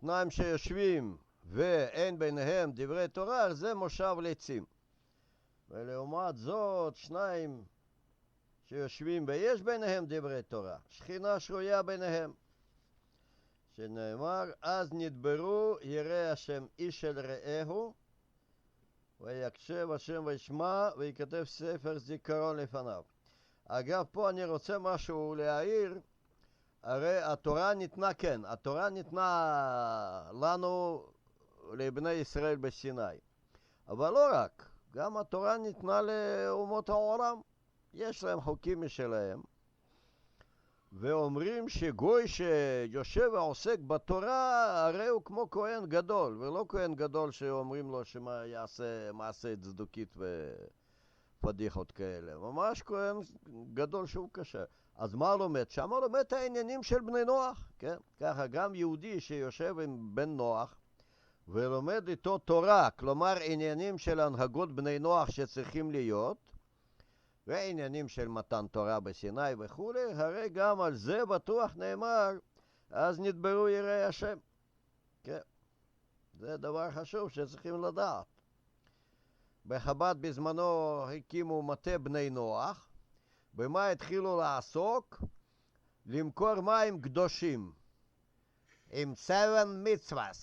שניים שיושבים ואין ביניהם דברי תורה, זה מושב לצים. ולעומת זאת, שניים שיושבים ויש ביניהם דברי תורה, שכינה שרויה ביניהם. שנאמר, אז נדברו ירא השם איש אל רעהו, ויקשב השם וישמע, ויכתב ספר זיכרון לפניו. אגב, פה אני רוצה משהו להעיר. הרי התורה ניתנה, כן, התורה ניתנה לנו, לבני ישראל בסיני. אבל לא רק, גם התורה ניתנה לאומות העולם. יש להם חוקים משלהם. ואומרים שגוי שיושב ועוסק בתורה, הרי הוא כמו כהן גדול, ולא כהן גדול שאומרים לו שמה יעשה מעשה צדוקית ופדיחות כאלה. ממש כהן גדול שהוא קשה. אז מה לומד? שם לומד את העניינים של בני נוח, כן? ככה גם יהודי שיושב עם בן נוח ולומד איתו תורה, כלומר עניינים של הנהגות בני נוח שצריכים להיות, ועניינים של מתן תורה בסיני וכו', הרי גם על זה בטוח נאמר, אז נדברו יראי השם. כן, זה דבר חשוב שצריכים לדעת. בחב"ד בזמנו הקימו מטה בני נוח, במה התחילו לעסוק? למכור מים קדושים, עם 7 מצוות,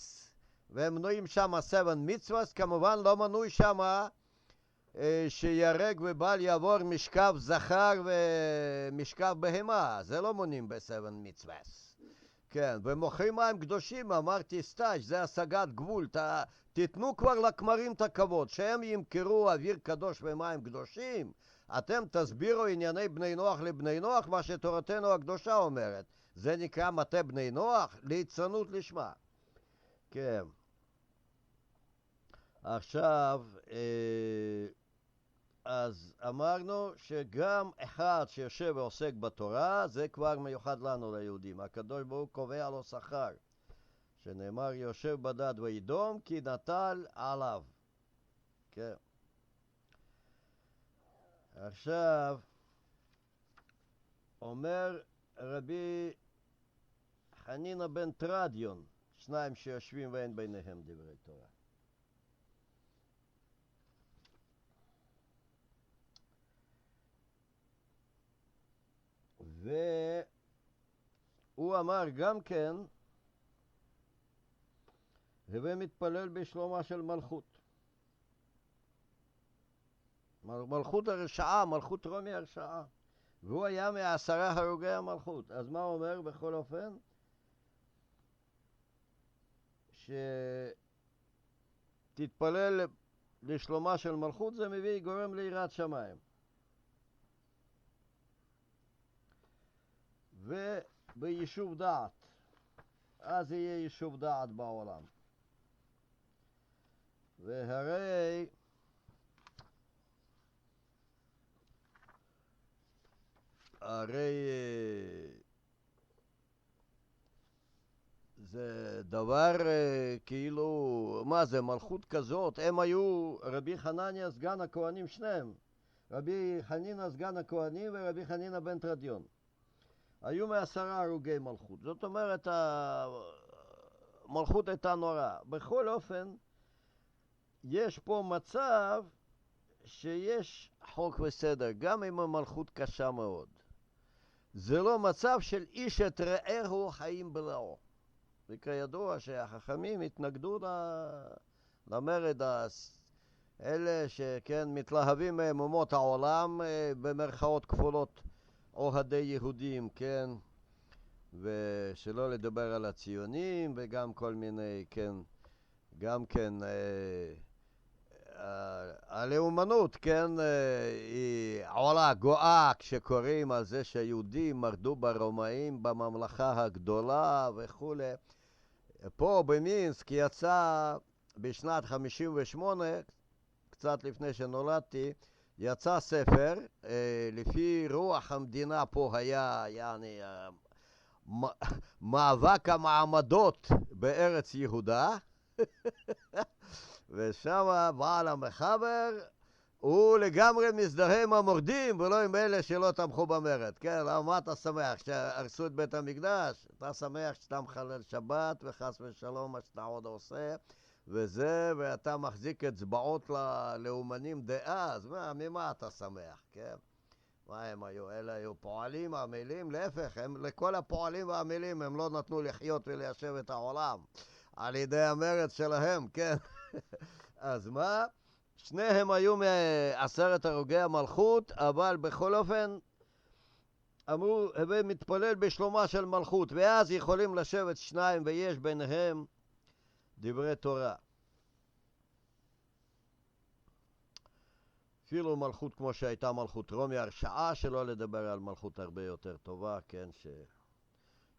והם מנויים שם 7 מצוות, כמובן לא מנוי שם שירג ובל יעבור משכב זכר ומשכב בהמה, זה לא מונים ב7 מצוות. כן, ומוכרים מים קדושים, אמרתי סטאז' זה השגת גבול, תיתנו כבר לכמרים את הכבוד, שהם ימכרו אוויר קדוש ומים קדושים, אתם תסבירו ענייני בני נוח לבני נוח, מה שתורתנו הקדושה אומרת. זה נקרא מטה בני נוח, ליצנות לשמה. כן. עכשיו, אז אמרנו שגם אחד שיושב ועוסק בתורה, זה כבר מיוחד לנו ליהודים. הקדוש ברוך הוא קובע לו שכר, שנאמר יושב בדד וידום כי נטל עליו. כן. עכשיו, אומר רבי חנינא בן תרדיון, שניים שיושבים ואין ביניהם דברי תורה. והוא אמר גם כן, הווה מתפלל בשלומה של מלכות. מלכות הרשעה, מלכות רומי הרשעה. והוא היה מ10 הרוגי המלכות. אז מה הוא אומר בכל אופן? שתתפלל לשלומה של מלכות, זה מביא גורם ליראת שמיים. וביישוב דעת, אז יהיה יישוב דעת בעולם. והרי זה דבר כאילו, מה זה, מלכות כזאת? הם היו רבי חנניה סגן הכהנים שניהם, רבי חנינא סגן הכהנים ורבי חנינא בן תרדיון. היו מ10 הרוגי מלכות. זאת אומרת, המלכות הייתה נוראה. בכל אופן, יש פה מצב שיש חוק וסדר, גם אם המלכות קשה מאוד. זה לא מצב של איש את רעהו חיים בלעו. וכידוע שהחכמים התנגדו למרד, אלה שכן מתלהבים מאומות העולם, במרכאות כפולות, אוהדי יהודים, כן, ושלא לדבר על הציונים וגם כל מיני, כן, גם כן הלאומנות, כן, היא עולה גואה כשקוראים על זה שהיהודים מרדו ברומאים בממלכה הגדולה וכו'. פה במינסק יצא בשנת 58, קצת לפני שנולדתי, יצא ספר, לפי רוח המדינה פה היה, יעני, מאבק המעמדות בארץ יהודה, ושם בעל המחבר, הוא לגמרי מזדהה עם המורדים ולא עם אלה שלא תמכו במרד. כן, למה מה אתה שמח? שהרסו את בית המקדש? אתה שמח שאתה מחלל שבת וחס ושלום מה שאתה עוד עושה וזה, ואתה מחזיק אצבעות ללאומנים דאז. ממה אתה שמח? כן? מה הם היו? אלה היו פועלים, עמלים, להפך, לכל הפועלים והעמלים הם לא נתנו לחיות וליישב את העולם על ידי המרד שלהם, כן? אז מה? שניהם היו מ10 הרוגי המלכות, אבל בכל אופן אמרו, הווה מתפלל בשלומה של מלכות, ואז יכולים לשבת שניים ויש ביניהם דברי תורה. אפילו מלכות כמו שהייתה מלכות רומי, הרשעה, שלא לדבר על מלכות הרבה יותר טובה, כן,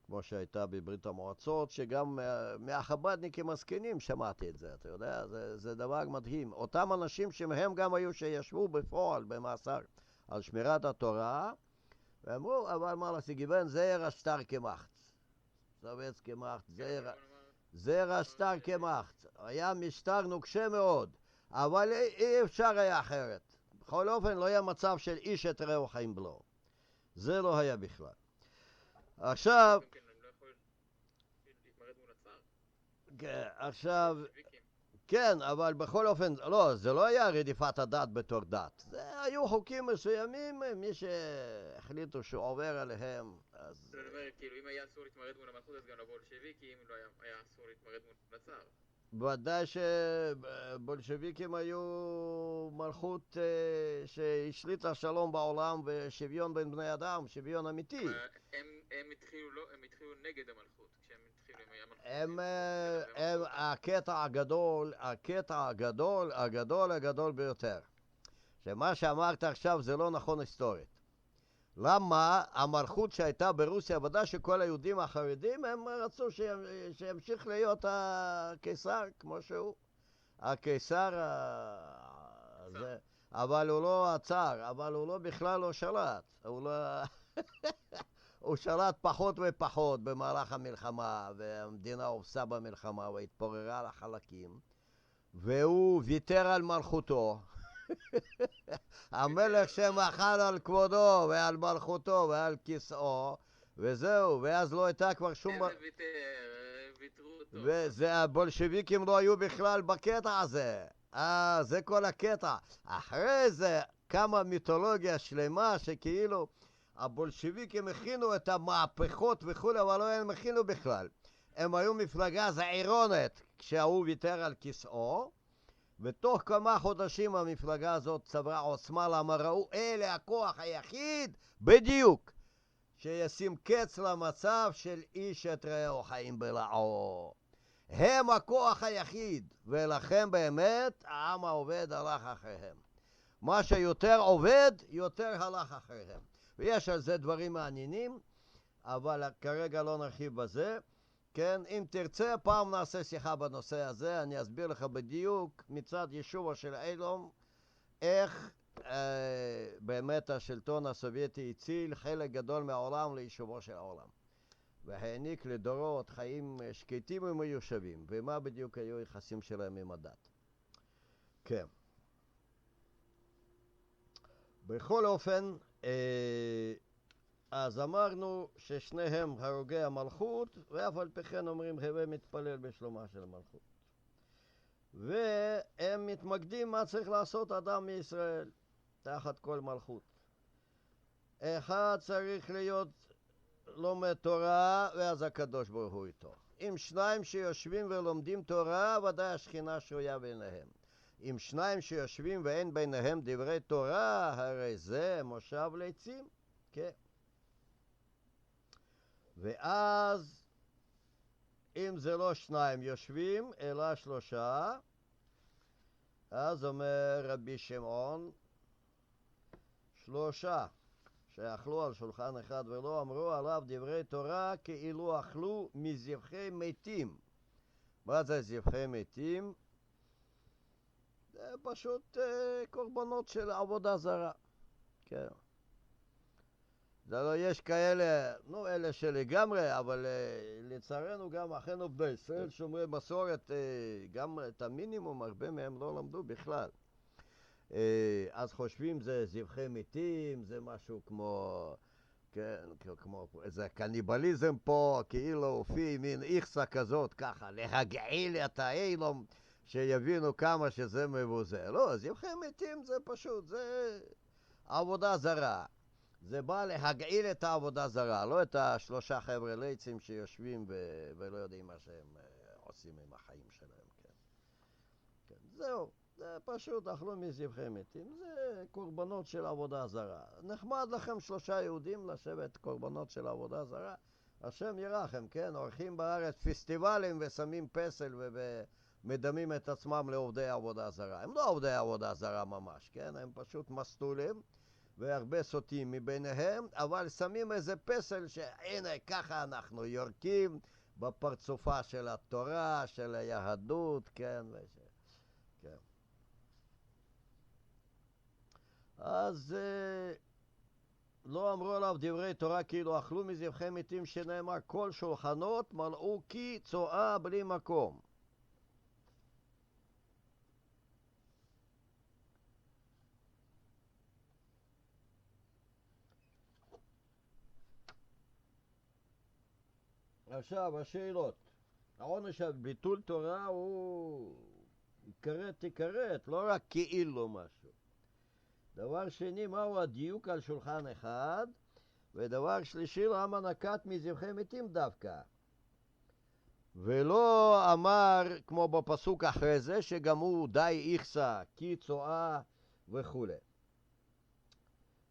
כמו שהייתה בברית המועצות, שגם מהחב"דניקים הזקנים שמעתי את זה, אתה יודע, זה דבר מדהים. אותם אנשים שמהם גם היו שישבו בפועל במאסר על שמירת התורה, ואמרו, אבל מה לעשות, גיוון זרע שטר כמחץ. סובץ כמחץ, זרע שטר כמחץ. היה משטר נוקשה מאוד, אבל אי אפשר היה אחרת. בכל אופן לא היה מצב של איש את רעהו חיים בלעו. זה לא היה בכלל. עכשיו, עכשיו, כן, אבל בכל אופן, לא, זה לא היה רדיפת הדת בתור דת. זה היו חוקים מסוימים, מי שהחליטו שהוא עובר עליהם, אז... זאת אומרת, כאילו, אם היה אסור להתמרד מול המלכות, אז גם לבולשביקים לא היה אסור להתמרד מול הצאר. ודאי שבולשביקים היו מלכות שהשליטה שלום בעולם ושוויון בין בני אדם, שוויון אמיתי. הם התחילו נגד המלכות, כשהם התחילו עם המלכות. הקטע הגדול ביותר, שמה שאמרת עכשיו זה לא נכון היסטורית. למה? המלכות שהייתה ברוסיה, ודאי שכל היהודים החרדים הם רצו שימשיך להיות הקיסר כמו שהוא. הקיסר הזה, אבל הוא לא הצאר, אבל הוא לא בכלל לא שלט. הוא שלט פחות ופחות במהלך המלחמה, והמדינה הופסה במלחמה והתפוררה לחלקים, והוא ויתר על מלכותו. המלך שמחל על כבודו ועל מלכותו ועל כיסאו, וזהו, ואז לא הייתה כבר שום... ויתרו אותו. וזה, הבולשביקים לא היו בכלל בקטע הזה. זה כל הקטע. אחרי זה קמה מיתולוגיה שלמה שכאילו הבולשביקים הכינו את המהפכות וכו', אבל לא הם הכינו בכלל. הם היו מפלגה זעירונת כשהוא ויתר על כיסאו, ותוך כמה חודשים המפלגה הזאת צברה עוצמה, למה ראו אלה הכוח היחיד בדיוק שישים קץ למצב של איש את רעהו חיים בלעו. הם הכוח היחיד, ולכן באמת העם העובד הלך אחריהם. מה שיותר עובד, יותר הלך אחריהם. ויש על זה דברים מעניינים, אבל כרגע לא נרחיב בזה. כן, אם תרצה, פעם נעשה שיחה בנושא הזה, אני אסביר לך בדיוק מצד ישוע של אילום, איך באמת השלטון הסובייטי הציל חלק גדול מהעולם ליישובו של העולם. והעניק לדורות חיים שקטים ומיושבים, ומה בדיוק היו יחסים שלהם עם הדת. כן. בכל אופן, אז אמרנו ששניהם הרוגי המלכות, ואף על פי כן אומרים הווה מתפלל בשלומה של המלכות. והם מתמקדים מה צריך לעשות אדם מישראל תחת כל מלכות. אחד צריך להיות לומד תורה, ואז הקדוש ברוך הוא איתו. אם שניים שיושבים ולומדים תורה, ודאי השכינה שרויה ביניהם. אם שניים שיושבים ואין ביניהם דברי תורה, הרי זה מושב ליצים. כן. ואז, אם זה לא שניים יושבים, אלא 3, אז אומר רבי שמעון, 3 שאכלו על שולחן אחד ולא אמרו עליו דברי תורה כאילו אכלו מזבחי מתים. מה זה זבחי מתים? זה פשוט קורבנות של עבודה זרה. כן. זה לא, יש כאלה, נו, אלה שלגמרי, אבל לצערנו גם אחינו בני ישראל שומרי מסורת, גם את המינימום, הרבה מהם לא למדו בכלל. אז חושבים זה זבחי מתים, זה משהו כמו, כן, כמו איזה קניבליזם פה, כאילו לפי מין איכסה כזאת, ככה, להגעיל את האילום, שיבינו כמה שזה מבוזה. לא, זבחי מתים זה פשוט, זה עבודה זרה. זה בא להגעיל את העבודה זרה, לא את השלושה חבר'ה ליצים שיושבים ולא יודעים מה שהם עושים עם החיים שלהם. כן. כן. זהו, זה פשוט אכלו מזבחי מתים, זה קורבנות של עבודה זרה. נחמד לכם שלושה יהודים לשבת קורבנות של עבודה זרה, השם ירחם, כן? עורכים בארץ פסטיבלים ושמים פסל ומדמים את עצמם לעובדי עבודה זרה. הם לא עובדי עבודה זרה ממש, כן? הם פשוט מסטולים. והרבה סוטים מביניהם, אבל שמים איזה פסל שהנה ככה אנחנו יורקים בפרצופה של התורה, של היהדות, כן, כן. אז לא אמרו עליו דברי תורה כאילו אכלו מזבחי מתים, שנאמר כל שולחנות מלאו כי צואה בלי מקום. עכשיו, השאלות. העונש על ביטול תורה הוא תיכרת, לא רק כאילו משהו. דבר שני, מהו הדיוק על שולחן אחד? ודבר שלישי, למה נקט מזבחי מתים דווקא? ולא אמר, כמו בפסוק אחרי זה, שגם הוא די איכסה, כי צואה וכו'.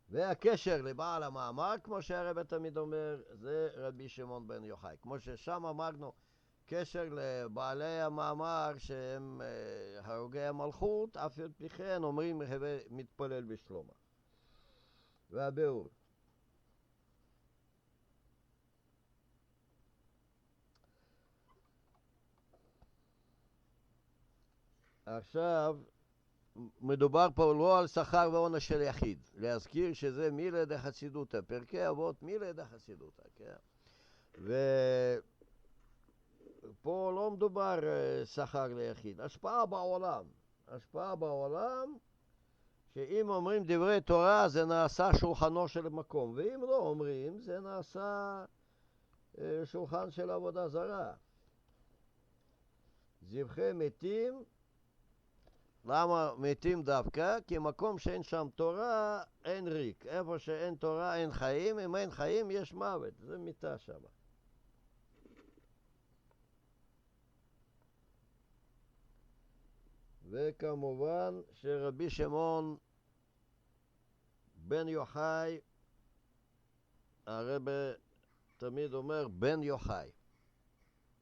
והקשר לבעל המאמר, כמו שהרבא תמיד אומר, זה רבי שמעון בן יוחאי. כמו ששם אמרנו, קשר לבעלי המאמר שהם הרוגי המלכות, אף על פי כן אומרים מתפלל בשלומה. והביאור. עכשיו, מדובר פה לא על שכר ועונש של יחיד. להזכיר שזה מילי דחסידותא, פרקי אבות מילי דחסידותא, כן? ופה לא מדובר שכר ליחיד. השפעה בעולם, שאם אומרים דברי תורה זה נעשה שולחנו של מקום, ואם לא אומרים זה נעשה שולחן של עבודה זרה. זבחי מתים, למה מתים דווקא? כי מקום שאין שם תורה אין ריק. איפה שאין תורה אין חיים, אם אין חיים יש מוות, זה מיטה שם. וכמובן שרבי שמעון בן יוחאי, הרב תמיד אומר בן יוחאי,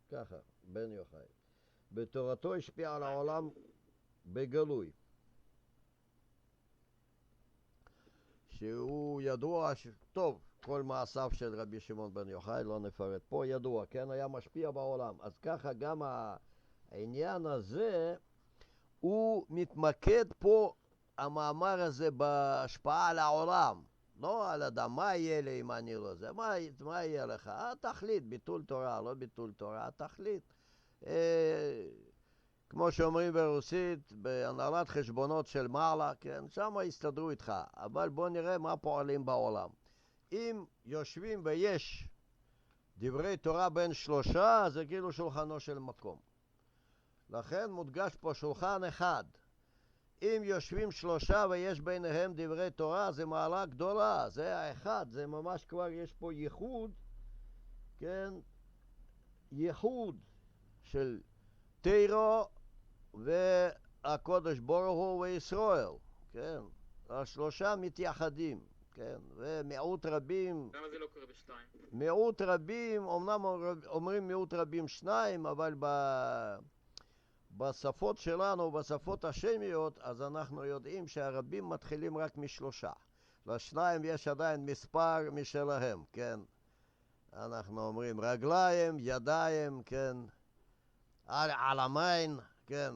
ככה, בן יוחאי. בתורתו השפיע על העולם בגלוי, שהוא ידוע, טוב, כל מעשיו של רבי שמעון בן יוחאי, לא נפרט פה, ידוע, כן, היה משפיע בעולם. אז ככה גם העניין הזה, הוא מתמקד פה, המאמר הזה, בהשפעה על העולם, לא על אדם, מה יהיה לי אם אני לא זה, מה יהיה לך? התכלית, ביטול תורה, לא ביטול תורה, התכלית. כמו שאומרים ברוסית, בהנהלת חשבונות של מעלה, כן, שם יסתדרו איתך. אבל בוא נראה מה פועלים בעולם. אם יושבים ויש דברי תורה בין שלושה, זה כאילו שולחנו של מקום. לכן מודגש פה שולחן אחד. אם יושבים שלושה ויש ביניהם דברי תורה, זה מעלה גדולה, זה האחד, זה ממש כבר יש פה ייחוד, כן, ייחוד של תירו והקודש ברוך הוא וישראל, כן, השלושה מתייחדים, כן, ומיעוט רבים. למה זה לא קורה בשתיים? מיעוט רבים, אמנם אומרים מיעוט רבים שניים, אבל בשפות שלנו, בשפות השמיות, אז אנחנו יודעים שהרבים מתחילים רק משלושה. לשניים יש עדיין מספר משלהם, כן. אנחנו אומרים רגליים, ידיים, כן. על המים, כן.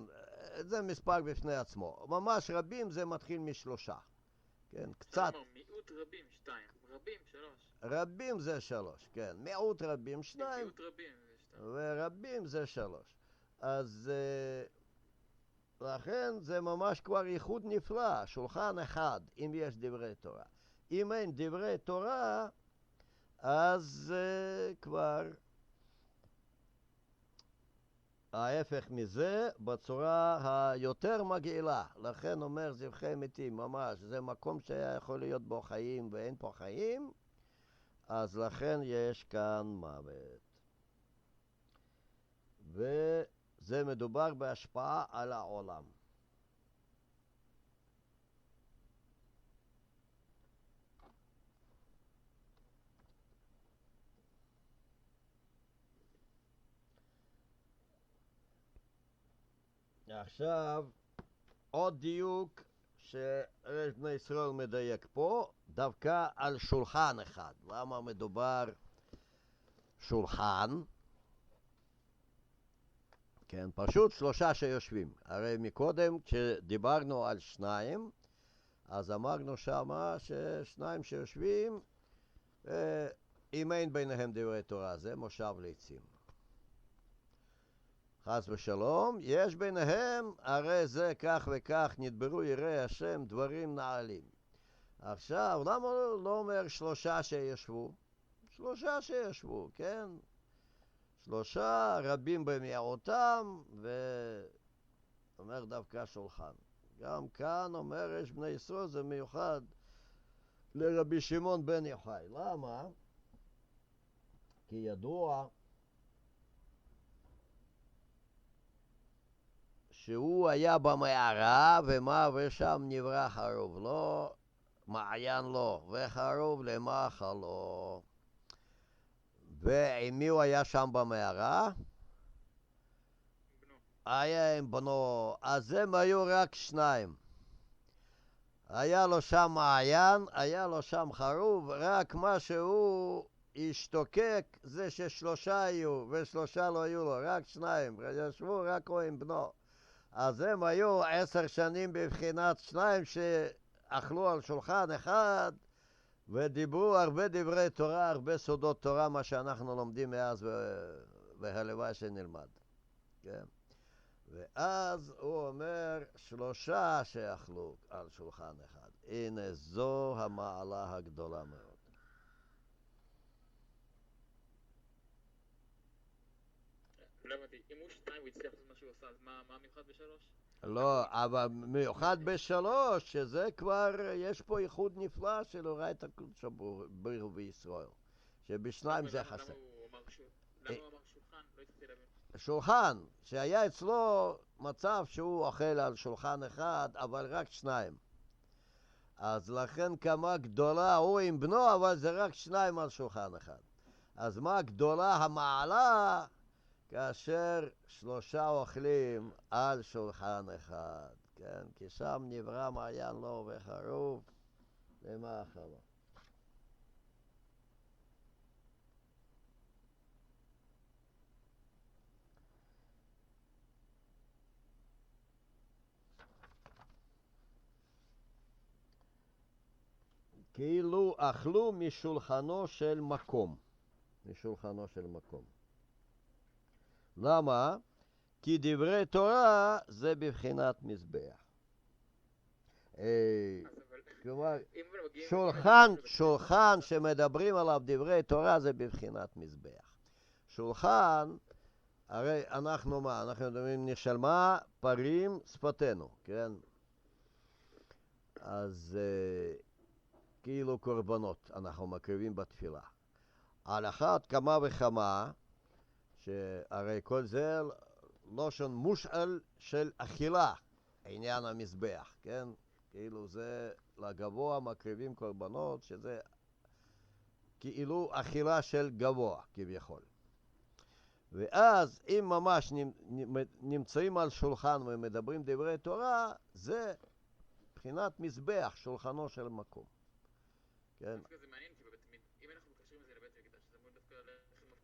זה מספר בפני עצמו. ממש רבים זה מתחיל משלושה. כן, קצת. מיעוט רבים, שתיים. רבים, שלוש. רבים זה שלוש, כן. מיעוט רבים, שניים. מיעוט רבים זה שתיים. ורבים זה שלוש. אז לכן זה ממש כבר ייחוד נפלא, שולחן אחד, אם יש דברי תורה. אם אין דברי תורה, אז כבר ההפך מזה בצורה היותר מגעילה. לכן אומר זבחי מתים, ממש, זה מקום שהיה יכול להיות בו חיים ואין פה חיים, אז לכן יש כאן מוות. וזה מדובר בהשפעה על העולם. עכשיו, עוד דיוק שרש בני ישראל מדייק פה, דווקא על שולחן אחד. למה מדובר שולחן? כן, פשוט שלושה שיושבים. הרי מקודם כשדיברנו על שניים, אז אמרנו שמה ששניים שיושבים, אם אין ביניהם דברי תורה, זה מושב ליצים. חס ושלום, יש ביניהם, הרי זה כך וכך נדברו יראי השם דברים נעלים. עכשיו, למה לא אומר שלושה שישבו? שלושה שישבו, כן? שלושה, רבים במיעוטם, ואומר דווקא שולחן. גם כאן אומר יש בני ישראל, זה מיוחד לרבי שמעון בן יוחאי. למה? כי ידוע שהוא היה במערה, ושם נברא חרוב לו, מעיין לו, וחרוב למאכל לו. ועם מי הוא היה שם במערה? בנו. היה עם בנו, אז הם היו רק שניים. היה לו שם מעיין, היה לו שם חרוב, רק מה שהוא השתוקק זה ששלושה היו, ושלושה לא היו לו, רק שניים, ישבו רק הוא עם בנו. אז הם היו 10 שנים בבחינת שניים שאכלו על שולחן אחד ודיברו הרבה דברי תורה, הרבה סודות תורה, מה שאנחנו לומדים מאז והלוואי שנלמד. כן? ואז הוא אומר שלושה שאכלו על שולחן אחד. הנה זו המעלה הגדולה מאוד. לא הבנתי, אם הוא שתיים הוא הצליח לעשות מה שהוא עשה, אז מה המיוחד בשלוש? לא, אבל מיוחד בשלוש, שזה כבר, יש פה ייחוד נפלא של אורייתא הקודש ברוך הוא בישראל. שבשניים זה חסר. למה הוא אמר שולחן? לא הצלחתי להבין. שולחן, שהיה אצלו מצב שהוא אוכל על שולחן אחד, אבל רק שניים. אז לכן כמה גדולה הוא עם בנו, אבל זה רק שניים על שולחן אחד. אז מה גדולה המעלה כאשר שלושה אוכלים על שולחן אחד, כן? כי שם נברא מעיין לו וחרוב למאכלו. כאילו אכלו משולחנו של מקום. משולחנו של מקום. למה? כי דברי תורה זה בבחינת מזבח. כלומר, שולחן שמדברים עליו דברי תורה זה בבחינת מזבח. שולחן, הרי אנחנו מה? אנחנו מדברים נשלמה פרים שפתנו, כן? אז כאילו קורבנות אנחנו מקריבים בתפילה. על אחת כמה וכמה, שהרי כל זה לושן מושאל של אכילה, עניין המזבח, כן? כאילו זה לגבוה מקריבים קורבנות, שזה כאילו אכילה של גבוה כביכול. ואז אם ממש נמצאים על שולחן ומדברים דברי תורה, זה מבחינת מזבח, שולחנו של מקום. כן? זה מעניין, כי אם אנחנו מקשרים את זה לבית המקדש, זה אמור דווקא לחם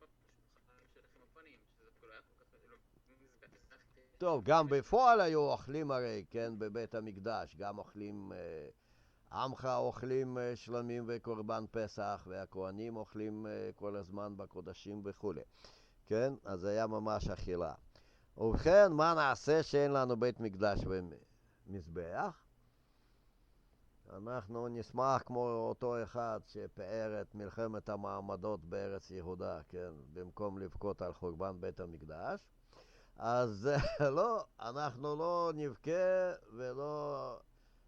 הפנים, של לחם הפנים, שזה דווקא לא היה כל כך, לא... טוב, גם בפועל היו אוכלים הרי, כן, בבית המקדש, גם אוכלים, עמך אוכלים שלמים וקורבן פסח, והכהנים אוכלים כל הזמן בקודשים וכו'. כן? אז היה ממש אכילה. ובכן, מה נעשה שאין לנו בית מקדש ומזבח? אנחנו נשמח כמו אותו אחד שפאר את מלחמת המעמדות בארץ יהודה, כן, במקום לבכות על חורבן בית המקדש. אז לא, אנחנו לא נבכה ולא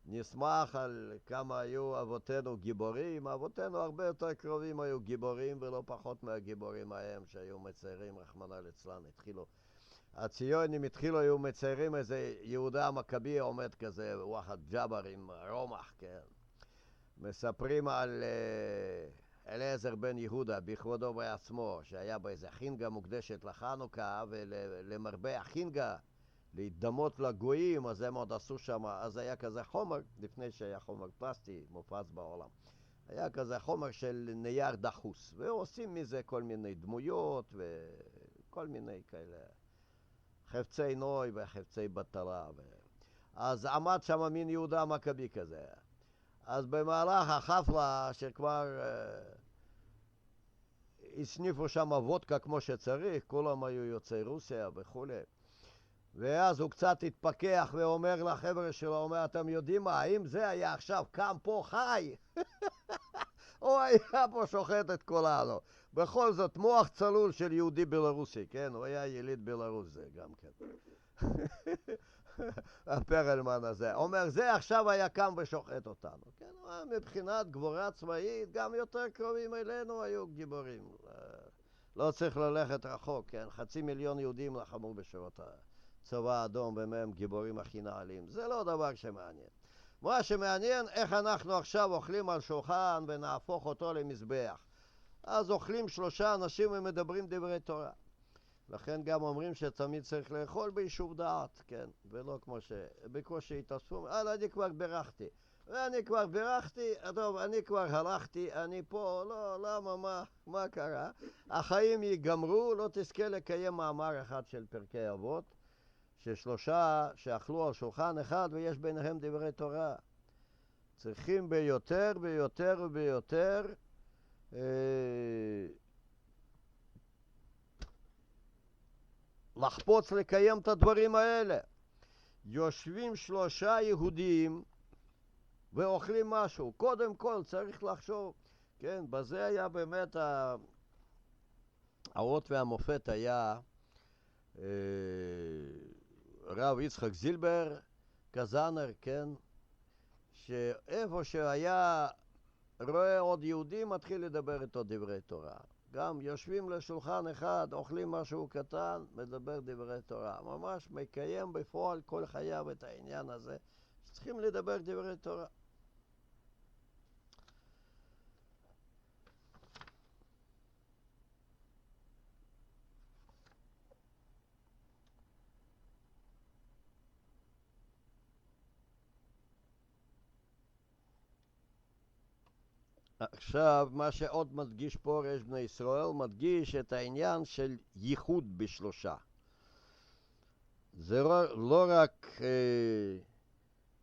נשמח על כמה היו אבותינו גיבורים. אבותינו הרבה יותר קרובים היו גיבורים ולא פחות מהגיבורים ההם שהיו מציירים, רחמנא ליצלן. הציונים התחילו, היו מציירים איזה יהודה המכבי עומד כזה, וואחד ג'אבר עם רומח, כן. מספרים על אליעזר בן יהודה בכבודו בעצמו, שהיה באיזה חינגה מוקדשת לחנוכה, ולמרבה החינגה, להתדמות לגויים, אז הם עוד עשו שם, אז היה כזה חומר, לפני שהיה חומר פלסטי מופץ בעולם. היה כזה חומר של נייר דחוס, ועושים מזה כל מיני דמויות וכל מיני כאלה חפצי נוי וחפצי בטלה. אז עמד שם מין יהודה המכבי כזה. אז במהלך החפלה שכבר הסניפו שם וודקה כמו שצריך, כולם היו יוצאי רוסיה וכו'. ואז הוא קצת התפכח ואומר לחבר'ה שלו, אומר, אתם יודעים מה, האם זה היה עכשיו קם פה חי? הוא היה פה שוחט את כולנו. בכל זאת, מוח צלול של יהודי בלרוסי, כן? הוא היה יליד בלרוס זה גם כן. הפרלמן הזה. אומר, זה עכשיו היה קם ושוחט אותנו. כן? מבחינת גבורה צבאית, גם יותר קרובים אלינו היו גיבורים. לא צריך ללכת רחוק, כן? 500,000 יהודים לחמו בשורות הצבא האדום, ומהם גיבורים הכי נעלים. זה לא דבר שמעניין. מה שמעניין, איך אנחנו עכשיו אוכלים על שולחן ונהפוך אותו למזבח. אז אוכלים 3 אנשים ומדברים דברי תורה. לכן גם אומרים שתמיד צריך לאכול ביישוב דעת, כן? ולא כמו שבקושי התאספו, אני כבר בירכתי. ואני כבר בירכתי, טוב, אני כבר הלכתי, אני פה, לא, למה, מה קרה? החיים ייגמרו, לא תזכה לקיים מאמר אחד של פרקי אבות, ש3 שאכלו על שולחן אחד ויש ביניהם דברי תורה. צריכים ביותר ויותר ויותר לחפוץ לקיים את הדברים האלה. יושבים 3 יהודים ואוכלים משהו. קודם כל צריך לחשוב, כן, בזה היה באמת האות והמופת היה רב יצחק זילבר קזנר, כן, שאיפה שהיה רואה עוד יהודי מתחיל לדבר איתו דברי תורה. גם יושבים לשולחן אחד, אוכלים משהו קטן, מדבר דברי תורה. ממש מקיים בפועל כל חייו את העניין הזה, שצריכים לדבר דברי תורה. עכשיו, מה שעוד מדגיש פה רש בני ישראל, מדגיש את העניין של ייחוד ב3. זה לא רק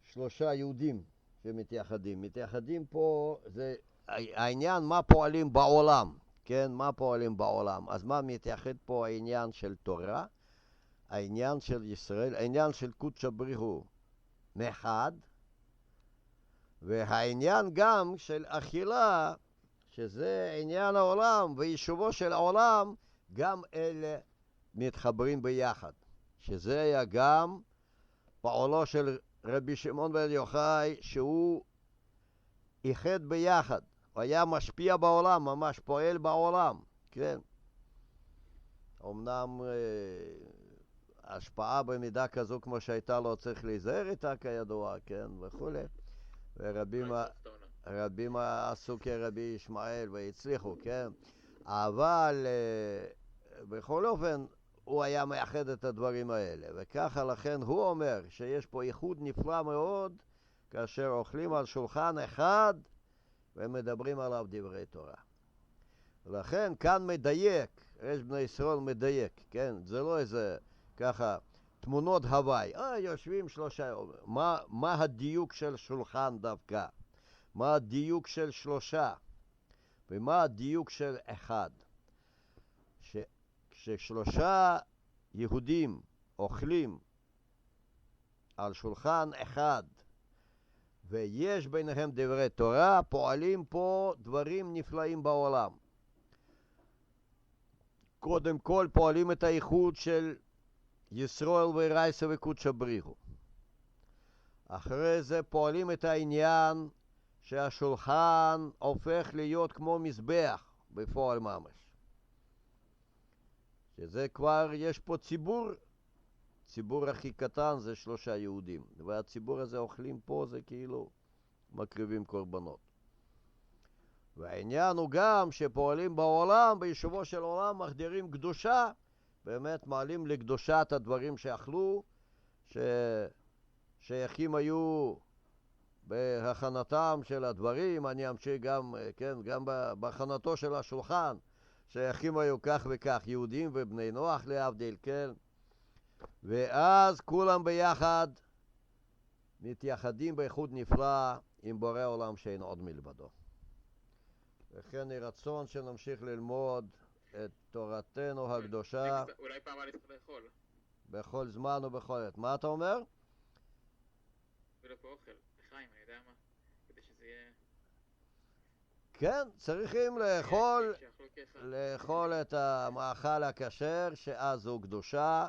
3 יהודים שמתייחדים. מתייחדים פה, זה העניין מה פועלים בעולם, כן? מה פועלים בעולם. אז מה מתייחד פה העניין של תורה, העניין של ישראל, העניין של קודש הבריחו מחד, והעניין גם של אכילה, שזה עניין העולם, ויישובו של העולם, גם אלה מתחברים ביחד. שזה היה גם פעולו של רבי שמעון בן יוחאי, שהוא איחד ביחד. הוא היה משפיע בעולם, ממש פועל בעולם, כן. אמנם השפעה במידה כזו כמו שהייתה לו צריך להיזהר איתה כידוע, כן, וכו'. ורבים עשו כרבי ישמעאל והצליחו, כן? אבל בכל אופן הוא היה מייחד את הדברים האלה, וככה לכן הוא אומר שיש פה ייחוד נפלא מאוד כאשר אוכלים על שולחן אחד ומדברים עליו דברי תורה. לכן כאן מדייק, רש בני ישראל מדייק, כן? זה לא איזה ככה תמונות הוואי, יושבים 3, מה הדיוק של שולחן דווקא? מה הדיוק של 3? ומה הדיוק של 1? כש3 יהודים אוכלים על שולחן אחד, ויש ביניהם דברי תורה, פועלים פה דברים נפלאים בעולם. קודם כל פועלים את האיחוד של ישראל ורייסה וקודשא בריחו. אחרי זה פועלים את העניין שהשולחן הופך להיות כמו מזבח בפועל ממש. שזה כבר, יש פה ציבור הכי קטן זה 3 יהודים, והציבור הזה אוכלים פה, זה כאילו מקריבים קורבנות. והעניין הוא גם שפועלים בעולם, ביישובו של עולם, מחדירים קדושה, באמת מעלים לקדושת הדברים שאכלו, ששייכים היו בהכנתם של הדברים. אני אמשיך גם, כן, גם בהכנתו של השולחן, שייכים היו כך וכך, יהודים ובני נוח להבדיל, כן? ואז כולם ביחד מתייחדים באיחוד נפלא עם בורא עולם שאין עוד מלבדו. וכן רצון שנמשיך ללמוד את תורתנו הקדושה אולי פעם אני צריך לאכול. בכל זמן ובכל עת. מה אתה אומר? ולא פה אוכל, לחיים, אני יודע מה, כדי שזה יהיה... כן, צריכים לאכול את המאכל הכשר, שאז זו קדושה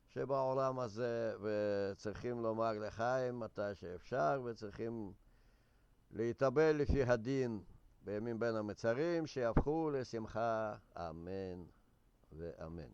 שבעולם הזה, וצריכים לומר לחיים מתי שאפשר, וצריכים להתאבל לפי הדין בימים בין המצרים, שיהפכו לשמחה, אמן ואמן.